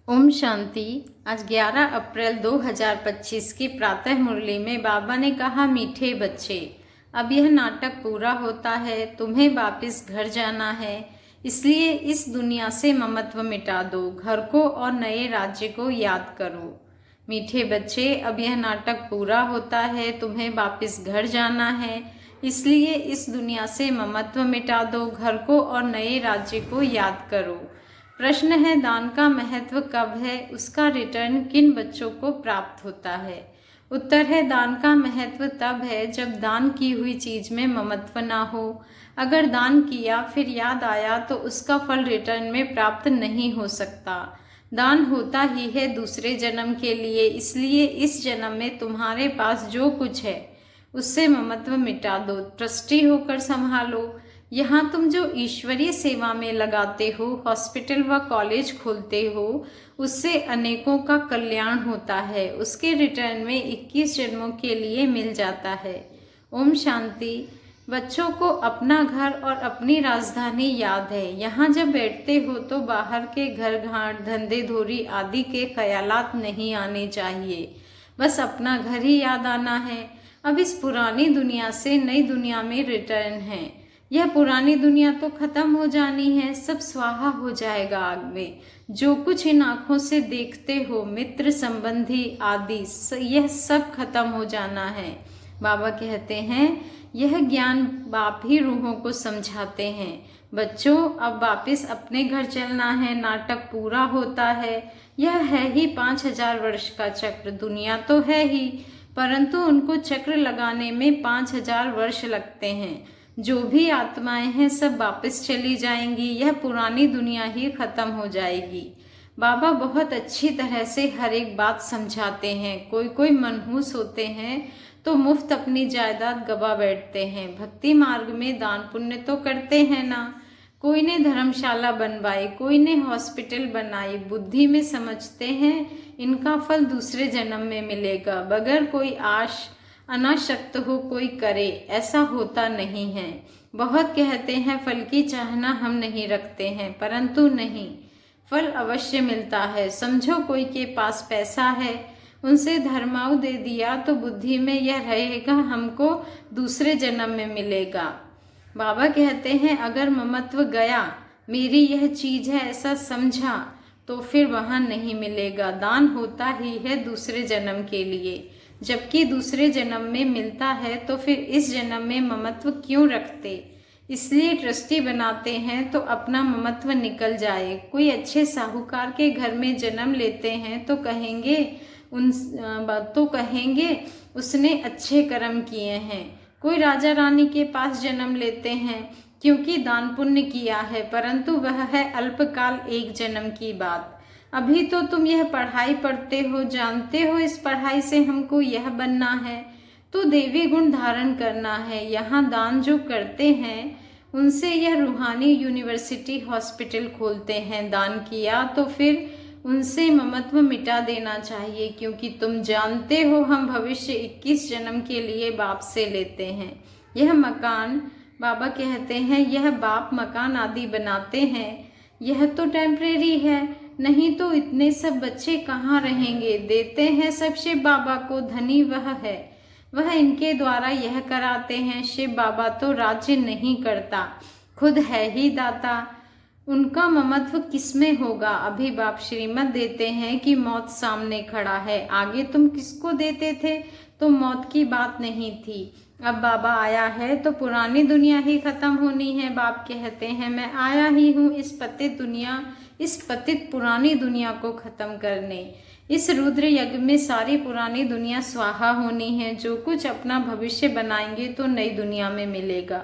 ओम शांति। आज 11 अप्रैल 2025 की प्रातः मुरली में बाबा ने कहा, मीठे बच्चे, अब यह नाटक पूरा होता है, तुम्हें वापस घर जाना है, इसलिए इस दुनिया से ममत्व मिटा दो, घर को और नए राज्य को याद करो। मीठे बच्चे, अब यह नाटक पूरा होता है, तुम्हें वापस घर जाना है, इसलिए इस दुनिया से ममत्व मिटा दो, घर को और नए राज्य को याद करो। प्रश्न है, दान का महत्व कब है, उसका रिटर्न किन बच्चों को प्राप्त होता है? उत्तर है, दान का महत्व तब है जब दान की हुई चीज में ममत्व ना हो। अगर दान किया फिर याद आया तो उसका फल रिटर्न में प्राप्त नहीं हो सकता। दान होता ही है दूसरे जन्म के लिए, इसलिए इस जन्म में तुम्हारे पास जो कुछ है उससे ममत्व मिटा दो, ट्रस्टी होकर संभालो। यहाँ तुम जो ईश्वरीय सेवा में लगाते हो, हॉस्पिटल व कॉलेज खोलते हो, उससे अनेकों का कल्याण होता है, उसके रिटर्न में 21 जन्मों के लिए मिल जाता है। ओम शांति। बच्चों को अपना घर और अपनी राजधानी याद है। यहाँ जब बैठते हो तो बाहर के घर घाट, धंधे धोरी आदि के ख्यालात नहीं आने चाहिए, बस अपना घर ही याद आना है। अब इस पुरानी दुनिया से नई दुनिया में रिटर्न है। यह पुरानी दुनिया तो खत्म हो जानी है, सब स्वाहा हो जाएगा आग में। जो कुछ इन आंखों से देखते हो, मित्र संबंधी आदि, यह सब खत्म हो जाना है। बाबा कहते हैं, यह ज्ञान बाप ही रूहों को समझाते हैं। बच्चों, अब वापिस अपने घर चलना है, नाटक पूरा होता है। यह है ही 5000 वर्ष का चक्र, दुनिया तो है ही, परंतु उनको चक्र लगाने में 5000 वर्ष लगते हैं। जो भी आत्माएं हैं सब वापस चली जाएंगी, यह पुरानी दुनिया ही खत्म हो जाएगी। बाबा बहुत अच्छी तरह से हर एक बात समझाते हैं। कोई कोई मनहूस होते हैं तो मुफ्त अपनी जायदाद गवा बैठते हैं। भक्ति मार्ग में दान पुण्य तो करते हैं ना। कोई ने धर्मशाला बनवाई, कोई ने हॉस्पिटल बनाई, बुद्धि में समझते हैं इनका फल दूसरे जन्म में मिलेगा। बगैर कोई आश अनाशक्त हो कोई करे, ऐसा होता नहीं है। बहुत कहते हैं फल की चाहना हम नहीं रखते हैं, परंतु नहीं, फल अवश्य मिलता है। समझो कोई के पास पैसा है, उनसे धर्माऊ दे दिया तो बुद्धि में यह रहेगा हमको दूसरे जन्म में मिलेगा। बाबा कहते हैं, अगर ममत्व गया, मेरी यह चीज है ऐसा समझा, तो फिर वहां नहीं मिलेगा। दान होता ही है दूसरे जन्म के लिए, जबकि दूसरे जन्म में मिलता है, तो फिर इस जन्म में ममत्व क्यों रखते? इसलिए ट्रस्टी बनाते हैं तो अपना ममत्व निकल जाए। कोई अच्छे साहूकार के घर में जन्म लेते हैं तो कहेंगे उसने अच्छे कर्म किए हैं। कोई राजा रानी के पास जन्म लेते हैं क्योंकि दान पुण्य किया है, परंतु वह है अल्पकाल, एक जन्म की बात। अभी तो तुम यह पढ़ाई पढ़ते हो, जानते हो इस पढ़ाई से हमको यह बनना है, तो देवी गुण धारण करना है। यहाँ दान जो करते हैं उनसे यह रूहानी यूनिवर्सिटी हॉस्पिटल खोलते हैं। दान किया तो फिर उनसे ममत्व मिटा देना चाहिए, क्योंकि तुम जानते हो हम भविष्य 21 जन्म के लिए बाप से लेते हैं। यह मकान, बाबा कहते हैं, यह बाप मकान आदि बनाते हैं, यह तो टेम्परेरी है, नहीं तो इतने सब बच्चे कहाँ रहेंगे। देते हैं सब शिव बाबा को, धनी वह है, वह इनके द्वारा यह कराते हैं। शिव बाबा तो राज्य नहीं करता, खुद है ही दाता, उनका ममत्व किसमें होगा? अभी बाप श्रीमत देते हैं कि मौत सामने खड़ा है, आगे तुम किसको देते थे? तो मौत की बात नहीं थी। अब बाबा आया है तो पुरानी दुनिया ही खत्म होनी है। बाप कहते हैं, मैं आया ही हूँ इस पतित पुरानी दुनिया को खत्म करने। इस रुद्र यज्ञ में सारी पुरानी दुनिया स्वाहा होनी है। जो कुछ अपना भविष्य बनाएंगे तो नई दुनिया में मिलेगा,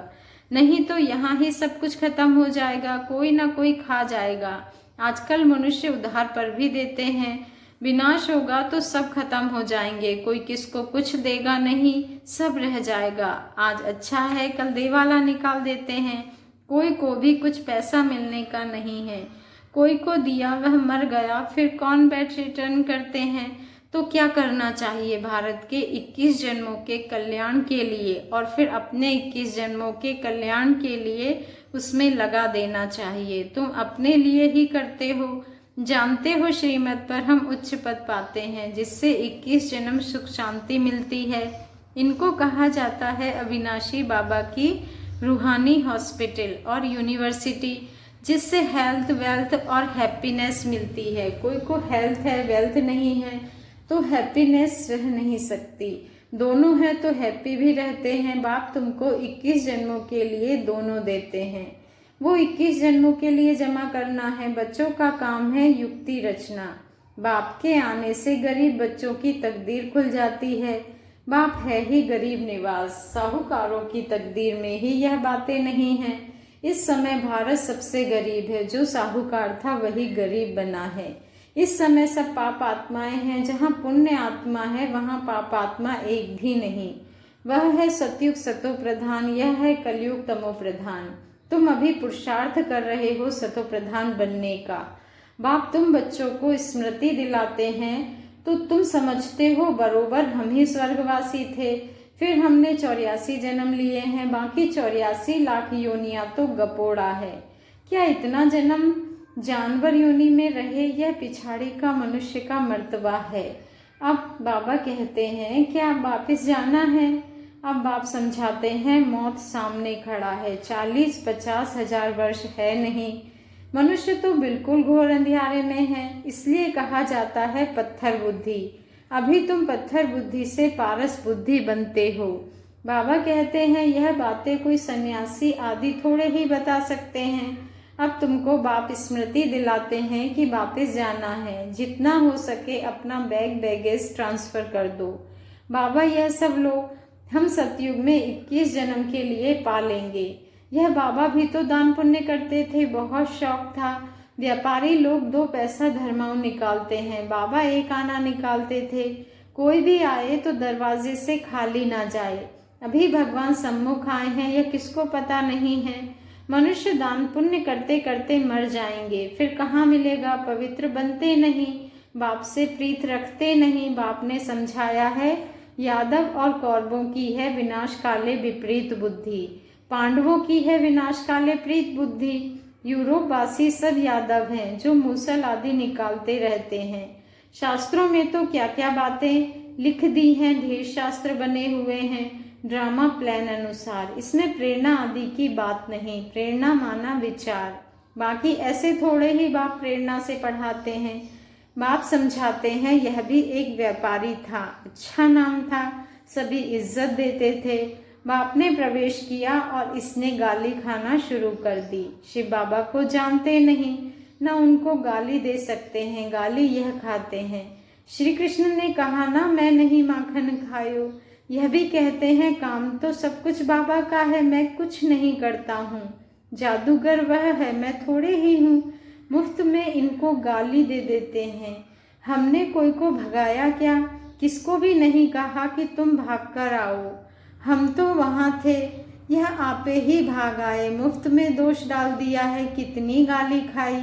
नहीं तो यहाँ ही सब कुछ खत्म हो जाएगा, कोई ना कोई खा जाएगा। आजकल मनुष्य उधार पर भी देते हैं। विनाश होगा तो सब खत्म हो जाएंगे, कोई किसको कुछ देगा नहीं, सब रह जाएगा। आज अच्छा है, कल देवाला निकाल देते हैं। कोई को भी कुछ पैसा मिलने का नहीं है, कोई को दिया वह मर गया, फिर कौन बैठ रिटर्न करते हैं। तो क्या करना चाहिए? भारत के 21 जन्मों के कल्याण के लिए और फिर अपने 21 जन्मों के कल्याण के लिए उसमें लगा देना चाहिए। तुम अपने लिए ही करते हो, जानते हो श्रीमत पर हम उच्च पद पाते हैं, जिससे 21 जन्म सुख शांति मिलती है। इनको कहा जाता है अविनाशी बाबा की रूहानी हॉस्पिटल और यूनिवर्सिटी, जिससे हेल्थ वेल्थ और हैप्पीनेस मिलती है। कोई को हेल्थ है वेल्थ नहीं है तो हैप्पीनेस रह नहीं सकती, दोनों है तो हैप्पी भी रहते हैं। बाप तुमको 21 जन्मों के लिए दोनों देते हैं, वो 21 जन्मों के लिए जमा करना है। बच्चों का काम है युक्ति रचना। बाप के आने से गरीब बच्चों की तकदीर खुल जाती है। बाप है ही गरीब निवास, साहूकारों की तकदीर में ही यह बातें नहीं हैं। इस समय भारत सबसे गरीब है, जो साहूकार था वही गरीब बना है। इस समय सब पाप आत्माएं हैं, जहाँ पुण्य आत्मा है वहाँ पाप आत्मा एक भी नहीं। वह है सतयुग सतो प्रधान, यह है कलयुग तमो प्रधान। तुम अभी पुरुषार्थ कर रहे हो सतो प्रधान बनने का। बाप तुम बच्चों को स्मृति दिलाते हैं तो तुम समझते हो बरोबर हम ही स्वर्गवासी थे, फिर हमने 84 जन्म लिए हैं, बाकी 84 लाख योनियां तो गपोड़ा है। क्या इतना जन्म जानवर योनि में रहे, यह पिछाड़ी का मनुष्य का मर्तबा है। अब बाबा कहते हैं कि अब वापिस जाना है। अब बाप समझाते हैं मौत सामने खड़ा है, 40-50 हजार वर्ष है नहीं। मनुष्य तो बिल्कुल घोर अंधियारे में है, इसलिए कहा जाता है पत्थर बुद्धि। अभी तुम पत्थर बुद्धि से पारस बुद्धि बनते हो। बाबा कहते हैं यह बातें कोई सन्यासी आदि थोड़े ही बता सकते हैं। अब तुमको बाप स्मृति दिलाते हैं कि वापस जाना है, जितना हो सके अपना बैगेज ट्रांसफर कर दो। बाबा यह सब लोग हम सतयुग में 21 जन्म के लिए पा लेंगे। यह बाबा भी तो दान पुण्य करते थे, बहुत शौक था। व्यापारी लोग 2 पैसा धर्माओं निकालते हैं, बाबा 1 आना निकालते थे। कोई भी आए तो दरवाजे से खाली ना जाए। अभी भगवान सम्मुख आए हैं, यह किसको पता नहीं है। मनुष्य दान पुण्य करते करते मर जाएंगे, फिर कहाँ मिलेगा। पवित्र बनते नहीं, बाप से प्रीत रखते नहीं। बाप ने समझाया है यादव और कौरवों की है विनाश काले विपरीत बुद्धि, पांडवों की है विनाश काले प्रीत बुद्धि। यूरोप वासी सब यादव हैं, जो मूसल आदि निकालते रहते हैं। शास्त्रों में तो क्या क्या बातें लिख दी हैं, ढेर शास्त्र बने हुए हैं ड्रामा प्लान अनुसार। इसमें प्रेरणा आदि की बात नहीं, प्रेरणा माना विचार। बाकी ऐसे थोड़े ही बाप प्रेरणा से पढ़ाते हैं। बाप समझाते हैं यह भी एक व्यापारी था, अच्छा नाम था, सभी इज्जत देते थे। बाप ने प्रवेश किया और इसने गाली खाना शुरू कर दी। शिव बाबा को जानते नहीं, न उनको गाली दे सकते हैं, गाली यह खाते हैं। श्री कृष्ण ने कहा ना मैं नहीं माखन खायो। यह भी कहते हैं काम तो सब कुछ बाबा का है, मैं कुछ नहीं करता हूँ। जादूगर वह है, मैं थोड़े ही हूँ। मुफ्त में इनको गाली दे देते हैं। हमने कोई को भगाया क्या, किसको भी नहीं कहा कि तुम भाग कर आओ। हम तो वहाँ थे, यह आपे ही भाग आए। मुफ्त में दोष डाल दिया है, कितनी गाली खाई।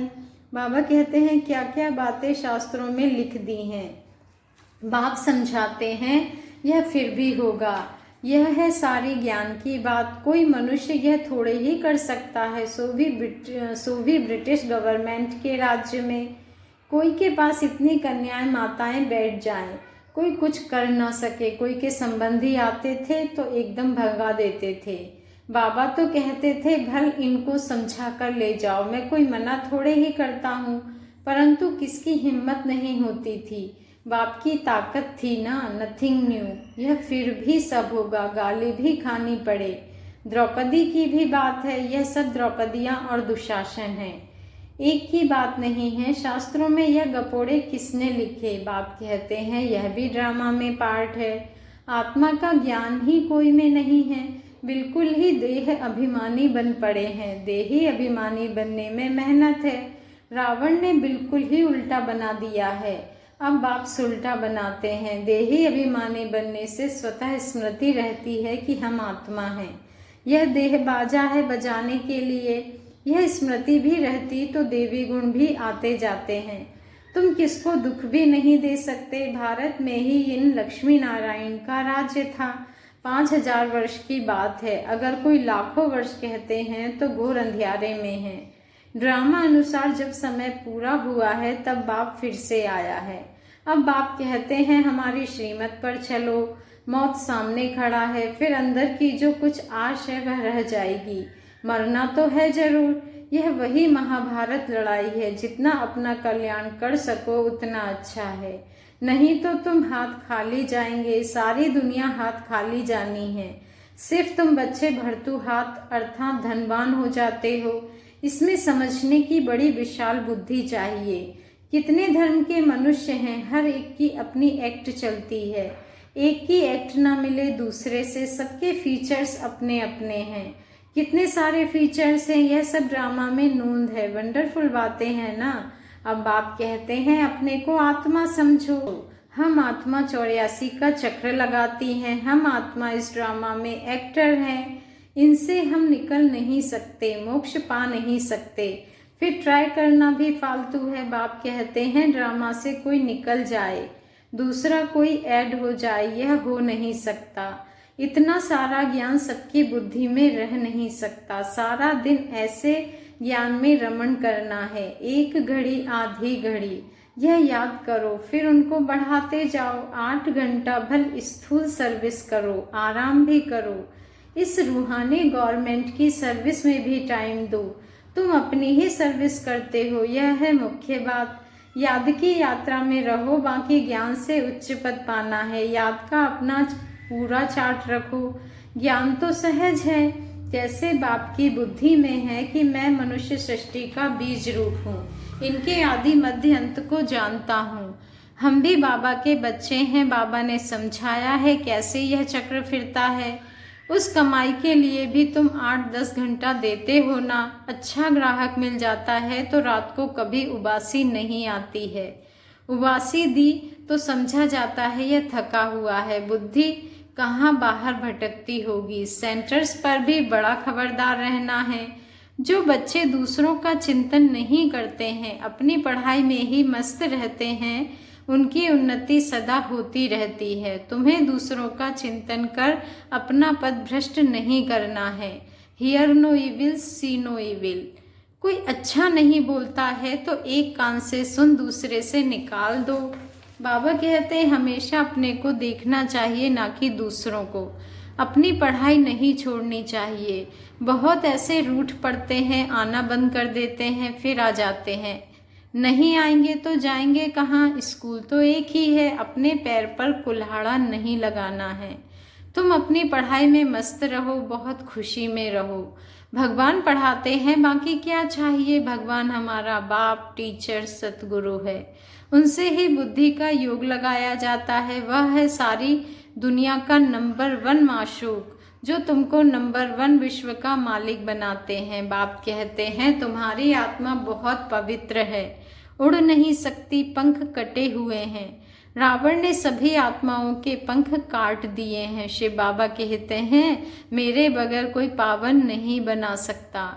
बाबा कहते हैं क्या क्या बातें शास्त्रों में लिख दी हैं। बाप समझाते हैं यह फिर भी होगा। यह है सारी ज्ञान की बात। कोई मनुष्य यह थोड़े ही कर सकता है, सो भी ब्रिटिश गवर्नमेंट के राज्य में। कोई के पास इतनी कन्याएं माताएं बैठ जाएं, कोई कुछ कर ना सके। कोई के संबंधी आते थे तो एकदम भगा देते थे। बाबा तो कहते थे भल इनको समझा कर ले जाओ, मैं कोई मना थोड़े ही करता हूँ। परंतु किसकी हिम्मत नहीं होती थी। बाप की ताकत थी ना, नथिंग न्यू। यह फिर भी सब होगा, गाली भी खानी पड़े। द्रौपदी की भी बात है, यह सब द्रौपदियाँ और दुशासन है, एक ही बात नहीं है। शास्त्रों में यह गपोड़े किसने लिखे। बाप कहते हैं यह भी ड्रामा में पार्ट है। आत्मा का ज्ञान ही कोई में नहीं है, बिल्कुल ही देह अभिमानी बन पड़े हैं। देही अभिमानी बनने में मेहनत है। रावण ने बिल्कुल ही उल्टा बना दिया है। अब बाप सुलटा बनाते हैं। देही अभिमानी बनने से स्वतः स्मृति रहती है कि हम आत्मा हैं। यह देह बाजा है बजाने के लिए। यह स्मृति भी रहती तो देवी गुण भी आते जाते हैं। तुम किसको दुख भी नहीं दे सकते। भारत में ही इन लक्ष्मी नारायण का राज्य था। 5000 वर्ष की बात है। अगर कोई लाखों वर्ष कहते हैं तो घोर अंधियारे में है। ड्रामा अनुसार जब समय पूरा हुआ है तब बाप फिर से आया है। अब बाप कहते हैं हमारी श्रीमत पर चलो। मौत सामने खड़ा है, फिर अंदर की जो कुछ आश है वह रह जाएगी। मरना तो है जरूर। यह वही महाभारत लड़ाई है, जितना अपना कल्याण कर सको उतना अच्छा है, नहीं तो तुम हाथ खाली जाएंगे। सारी दुनिया हाथ खाली जानी है, सिर्फ तुम बच्चे भरतू हाथ अर्थात धनवान हो जाते हो। इसमें समझने की बड़ी विशाल बुद्धि चाहिए। कितने धर्म के मनुष्य हैं, हर एक की अपनी एक्ट चलती है। एक की एक्ट ना मिले दूसरे से, सबके फीचर्स अपने अपने हैं। कितने सारे फीचर्स हैं, यह सब ड्रामा में नूंद है। वंडरफुल बातें हैं ना। अब बाप कहते हैं अपने को आत्मा समझो। हम आत्मा 84 का चक्र लगाती हैं। हम आत्मा इस ड्रामा में एक्टर हैं। इनसे हम निकल नहीं सकते, मोक्ष पा नहीं सकते, फिर ट्राई करना भी फालतू है। बाप कहते हैं ड्रामा से कोई निकल जाए, दूसरा कोई ऐड हो जाए, यह हो नहीं सकता। इतना सारा ज्ञान सबकी बुद्धि में रह नहीं सकता। सारा दिन ऐसे ज्ञान में रमण करना है। एक घड़ी आधी घड़ी यह याद करो, फिर उनको बढ़ाते जाओ। 8 घंटा भल स्थूल सर्विस करो, आराम भी करो। इस रूहानी गवर्नमेंट की सर्विस में भी टाइम दो। तुम अपनी ही सर्विस करते हो, यह है मुख्य बात। याद की यात्रा में रहो, बाकी ज्ञान से उच्च पद पाना है। याद का अपना पूरा चार्ट रखो। ज्ञान तो सहज है, जैसे बाप की बुद्धि में है कि मैं मनुष्य सृष्टि का बीज रूप हूँ, इनके आदि मध्य अंत को जानता हूँ। हम भी बाबा के बच्चे हैं। बाबा ने समझाया है कैसे यह चक्र फिरता है। उस कमाई के लिए भी तुम 8-10 घंटा देते हो ना। अच्छा ग्राहक मिल जाता है तो रात को कभी उबासी नहीं आती है। उबासी दी तो समझा जाता है यह थका हुआ है। बुद्धि कहाँ बाहर भटकती होगी। सेंटर्स पर भी बड़ा खबरदार रहना है। जो बच्चे दूसरों का चिंतन नहीं करते हैं, अपनी पढ़ाई में ही मस्त रहते हैं, उनकी उन्नति सदा होती रहती है। तुम्हें दूसरों का चिंतन कर अपना पद भ्रष्ट नहीं करना है। Hear no evil, see no evil. कोई अच्छा नहीं बोलता है तो एक कान से सुन, दूसरे से निकाल दो। बाबा कहते हैं हमेशा अपने को देखना चाहिए, ना कि दूसरों को। अपनी पढ़ाई नहीं छोड़नी चाहिए। बहुत ऐसे रूठ पड़ते हैं, आना बंद कर देते हैं, फिर आ जाते हैं। नहीं आएंगे तो जाएंगे कहाँ? स्कूल तो एक ही है। अपने पैर पर कुल्हाड़ा नहीं लगाना है। तुम अपनी पढ़ाई में मस्त रहो, बहुत खुशी में रहो। भगवान पढ़ाते हैं, बाकी क्या चाहिए। भगवान हमारा बाप, टीचर, सतगुरु है। उनसे ही बुद्धि का योग लगाया जाता है। वह है सारी दुनिया का नंबर 1 माशूक, जो तुमको नंबर 1 विश्व का मालिक बनाते हैं। बाप कहते हैं तुम्हारी आत्मा बहुत पवित्र है, उड़ नहीं सकती, पंख कटे हुए हैं। रावण ने सभी आत्माओं के पंख काट दिए हैं। शिव बाबा कहते हैं मेरे बगैर कोई पावन नहीं बना सकता।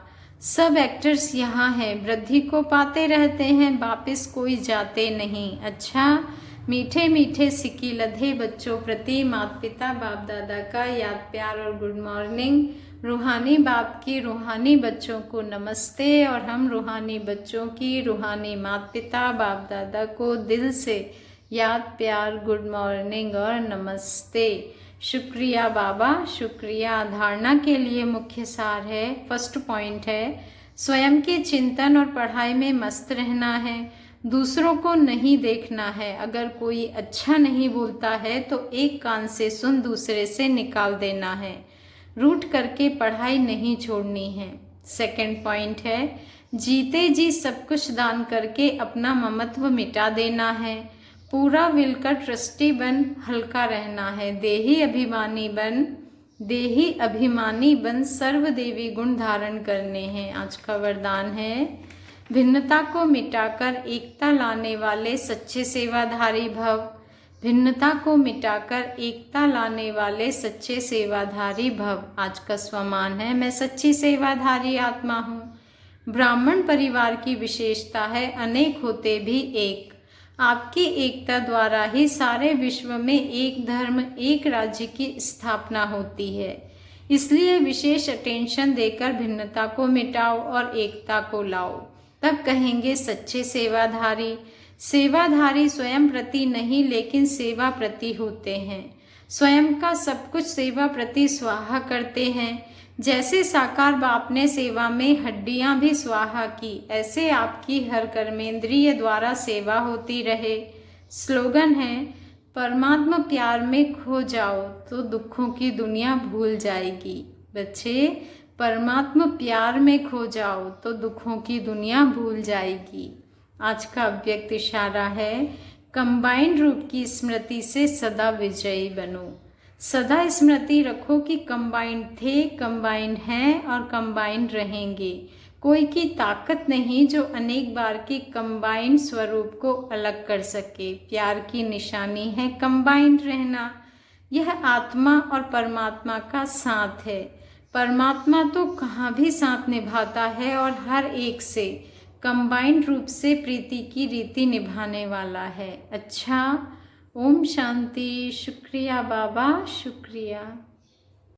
सब एक्टर्स यहाँ हैं, वृद्धि को पाते रहते हैं, वापिस कोई जाते नहीं। अच्छा, मीठे मीठे सिक्की लधे बच्चों प्रति माता पिता बाप दादा का याद प्यार और गुड मॉर्निंग। रूहानी बाप की रूहानी बच्चों को नमस्ते, और हम रूहानी बच्चों की रूहानी माता पिता बाप दादा को दिल से याद प्यार गुड मॉर्निंग और नमस्ते। शुक्रिया बाबा, शुक्रिया। धारणा के लिए मुख्य सार है, फर्स्ट पॉइंट है स्वयं के चिंतन और पढ़ाई में मस्त रहना है। दूसरों को नहीं देखना है। अगर कोई अच्छा नहीं बोलता है तो एक कान से सुन, दूसरे से निकाल देना है। रूठ करके पढ़ाई नहीं छोड़नी है। सेकंड पॉइंट है जीते जी सब कुछ दान करके अपना ममत्व मिटा देना है। पूरा विल का ट्रस्टी बन हल्का रहना है। देही अभिमानी बन सर्वदेवी गुण धारण करने हैं। आज का वरदान है भिन्नता को मिटाकर एकता लाने वाले सच्चे सेवाधारी भव। भिन्नता को मिटाकर एकता लाने वाले सच्चे सेवाधारी भव। आज का स्वमान है मैं सच्ची सेवाधारी आत्मा हूँ। ब्राह्मण परिवार की विशेषता है अनेक होते भी एक। आपकी एकता द्वारा ही सारे विश्व में एक धर्म एक राज्य की स्थापना होती है। इसलिए विशेष अटेंशन देकर भिन्नता को मिटाओ और एकता को लाओ, तब कहेंगे सच्चे सेवाधारी। सेवाधारी स्वयं प्रति नहीं लेकिन सेवा प्रति होते हैं। स्वयं का सब कुछ सेवा प्रति स्वाहा करते हैं। जैसे साकार बाप ने सेवा में हड्डियां भी स्वाहा की, ऐसे आपकी हर कर्मेंद्रिय द्वारा सेवा होती रहे। स्लोगन है, परमात्मा प्यार में खो जाओ तो दुखों की दुनिया भूल जाएगी। बच्चे, परमात्मा प्यार में खो जाओ तो दुखों की दुनिया भूल जाएगी। आज का अव्यक्त इशारा है, कंबाइंड रूप की स्मृति से सदा विजयी बनो। सदा स्मृति रखो कि कंबाइंड थे, कंबाइंड हैं और कंबाइंड रहेंगे। कोई की ताकत नहीं जो अनेक बार के कंबाइंड स्वरूप को अलग कर सके। प्यार की निशानी है कंबाइंड रहना। यह आत्मा और परमात्मा का साथ है। परमात्मा तो कहाँ भी साथ निभाता है और हर एक से कंबाइंड रूप से प्रीति की रीति निभाने वाला है। अच्छा, ओम शांति। शुक्रिया बाबा, शुक्रिया।